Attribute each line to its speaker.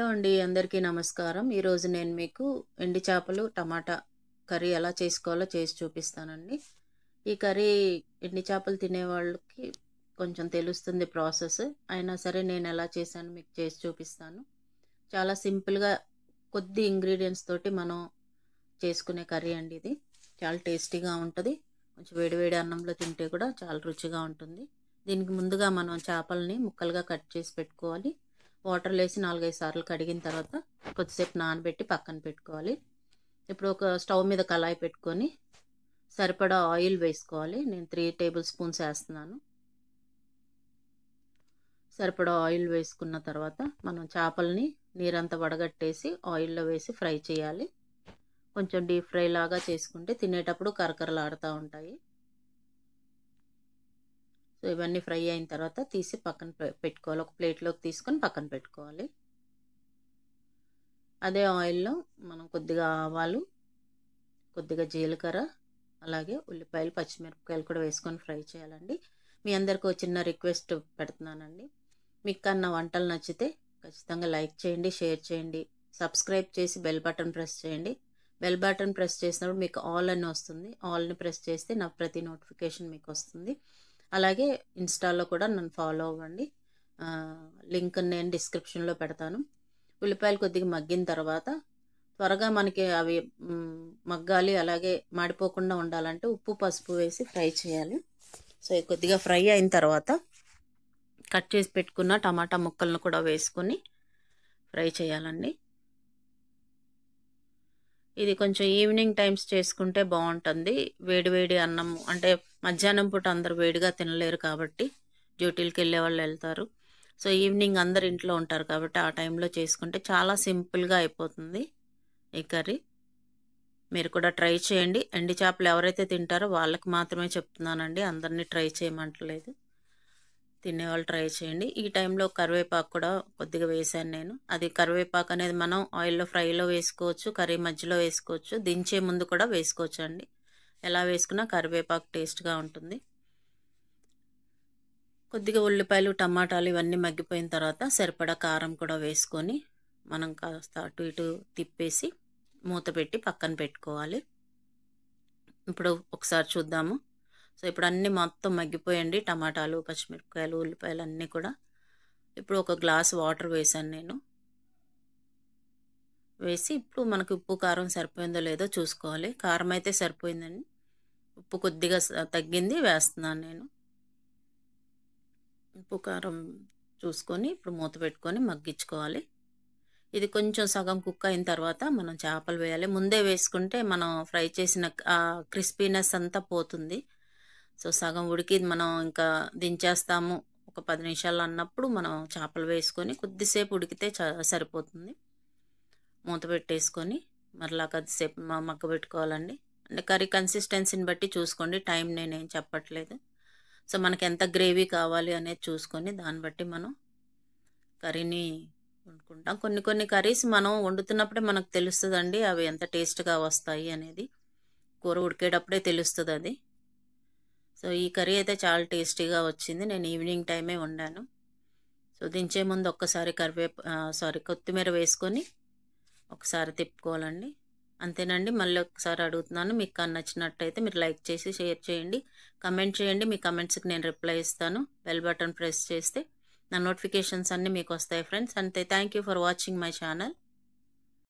Speaker 1: Hello అండి, అందరికీ నమస్కారం. ఈరోజు నేను మీకు ఎండి చేపలు టమాటా కర్రీ ఎలా చేసుకోవాలో చేసి చూపిస్తానండి. ఈ కర్రీ ఎండి చేపలు తినే వాళ్ళకి కొంచెం తెలుస్తుంది ప్రాసెస్. అయినా సరే నేను ఎలా చేశాను మీకు చేసి చూపిస్తాను. చాలా సింపుల్గా కొద్ది ఇంగ్రీడియంట్స్ తోటి మనం చేసుకునే కర్రీ అండి ఇది. చాలా టేస్టీగా ఉంటుంది. కొంచెం వేడివేడి అన్నంలో తింటే కూడా చాలా రుచిగా ఉంటుంది. దీనికి ముందుగా మనం చేపల్ని ముక్కలుగా కట్ చేసి పెట్టుకోవాలి. వాటర్లో వేసి 4-5 సార్లు కడిగిన తర్వాత కొద్దిసేపు నానబెట్టి పక్కన పెట్టుకోవాలి. ఇప్పుడు ఒక స్టవ్ మీద కళాయి పెట్టుకొని సరిపడా ఆయిల్ వేసుకోవాలి. నేను 3 టేబుల్ స్పూన్స్ వేస్తున్నాను. సరిపడా ఆయిల్ వేసుకున్న తర్వాత మనం చేపల్ని నీరంతా వడగట్టేసి ఆయిల్లో వేసి ఫ్రై చేయాలి. కొంచెం డీప్ ఫ్రై లాగా చేసుకుంటే తినేటప్పుడు కరకరలాడుతూ ఉంటాయి. సో ఇవన్నీ ఫ్రై అయిన తర్వాత తీసి పక్కన పెట్టుకోవాలి. ఒక ప్లేట్లోకి తీసుకొని పక్కన పెట్టుకోవాలి. అదే ఆయిల్లో మనం కొద్దిగా ఆవాలు, కొద్దిగా జీలకర్ర, అలాగే ఉల్లిపాయలు, పచ్చిమిరపకాయలు కూడా వేసుకొని ఫ్రై చేయాలండి. మీ అందరికీ చిన్న రిక్వెస్ట్ పెడుతున్నానండి. మీకు కన్నా వంటలు నచ్చితే ఖచ్చితంగా లైక్ చేయండి, షేర్ చేయండి, సబ్స్క్రైబ్ చేసి బెల్ బటన్ ప్రెస్ చేయండి. బెల్ బటన్ ప్రెస్ చేసినప్పుడు మీకు ఆల్ అని వస్తుంది. ఆల్ని ప్రెస్ చేస్తే నా ప్రతి నోటిఫికేషన్ మీకు వస్తుంది. అలాగే ఇన్స్టాలో కూడా నన్ను ఫాలో అవ్వండి. లింక్ నేను డిస్క్రిప్షన్లో పెడతాను. ఉల్లిపాయలు కొద్దిగా మగ్గిన తర్వాత త్వరగా మనకి అవి మగ్గాలి, అలాగే మాడిపోకుండా ఉండాలంటే ఉప్పు పసుపు వేసి ఫ్రై చేయాలి. సో కొద్దిగా ఫ్రై అయిన తర్వాత కట్ చేసి పెట్టుకున్న టమాటా ముక్కలను కూడా వేసుకొని ఫ్రై చేయాలండి. ఇది కొంచెం ఈవినింగ్ టైమ్స్ చేసుకుంటే బాగుంటుంది. వేడి అన్నం అంటే మధ్యాహ్నం పూట అందరు వేడిగా తినలేరు కాబట్టి డ్యూటీలకు వెళ్ళే వాళ్ళు వెళ్తారు. సో ఈవినింగ్ అందరు ఇంట్లో ఉంటారు కాబట్టి ఆ టైంలో చేసుకుంటే చాలా సింపుల్గా అయిపోతుంది ఈ కర్రీ. మీరు కూడా ట్రై చేయండి. ఎండి చేపలు ఎవరైతే తింటారో వాళ్ళకి మాత్రమే చెప్తున్నానండి, అందరినీ ట్రై చేయమంటలేదు. తినేవాళ్ళు ట్రై చేయండి. ఈ టైంలో కరివేపాకు కూడా కొద్దిగా వేసాను నేను. అది కరివేపాకు అనేది మనం ఆయిల్లో ఫ్రైలో వేసుకోవచ్చు, కర్రీ మధ్యలో వేసుకోవచ్చు, దించే ముందు కూడా వేసుకోవచ్చు అండి. ఎలా వేసుకున్నా కరివేపాకు టేస్ట్గా ఉంటుంది. కొద్దిగా ఉల్లిపాయలు, టమాటాలు ఇవన్నీ మగ్గిపోయిన తర్వాత సరిపడా కారం కూడా వేసుకొని మనం కాస్త అటు ఇటు తిప్పేసి మూత పెట్టి పక్కన పెట్టుకోవాలి. ఇప్పుడు ఒకసారి చూద్దాము. సో ఇప్పుడు అన్నీ మొత్తం మగ్గిపోయండి. టమాటాలు, పచ్చిమిరపకాయలు, ఉల్లిపాయలు అన్నీ కూడా. ఇప్పుడు ఒక గ్లాస్ వాటర్ వేసాను నేను. వేసి ఇప్పుడు మనకు ఉప్పు కారం సరిపోయిందో లేదో చూసుకోవాలి. కారం అయితే సరిపోయిందండి. ఉప్పు కొద్దిగా తగ్గింది వేస్తున్నాను నేను. ఉప్పు కారం చూసుకొని ఇప్పుడు మూత పెట్టుకొని మగ్గించుకోవాలి. ఇది కొంచెం సగం కుక్ అయిన తర్వాత మనం చేపలు వేయాలి. ముందే వేసుకుంటే మనం ఫ్రై చేసిన క్రిస్పీనెస్ అంతా పోతుంది. సో సగం ఉడికి మనం ఇంకా దించేస్తాము ఒక 10 నిమిషాలు అన్నప్పుడు మనం చేపలు వేసుకొని కొద్దిసేపు ఉడికితే సరిపోతుంది. మూత పెట్టేసుకొని మరలా కొద్దిసేపు మగ్గబెట్టుకోవాలండి. అంటే కర్రీ కన్సిస్టెన్సీని బట్టి చూసుకోండి, టైం నేనేం చెప్పట్లేదు. సో మనకి ఎంత గ్రేవీ కావాలి అనేది చూసుకొని దాన్ని బట్టి మనం కర్రీని వండుకుంటాం. కొన్ని కర్రీస్ మనం వండుతున్నప్పుడే మనకు తెలుస్తుందండి అవి ఎంత టేస్ట్గా వస్తాయి అనేది. కూర ఉడికేటప్పుడే తెలుస్తుంది అది. సో ఈ కర్రీ అయితే చాలా టేస్టీగా వచ్చింది. నేను ఈవినింగ్ టైమే వండాను. సో దించే ముందు ఒక్కసారి కొత్తిమీర వేసుకొని ఒకసారి తిప్పుకోవాలండి. అంతేనండి. మళ్ళీ ఒకసారి అడుగుతున్నాను, మీకు నచ్చినట్టయితే మీరు లైక్ చేసి షేర్ చేయండి, కమెంట్ చేయండి. మీ కమెంట్స్కి నేను రిప్లై ఇస్తాను. బెల్ బటన్ ప్రెస్ చేస్తే నా నోటిఫికేషన్స్ అన్నీ మీకు వస్తాయి ఫ్రెండ్స్. అంతే. Thank you for watching my channel.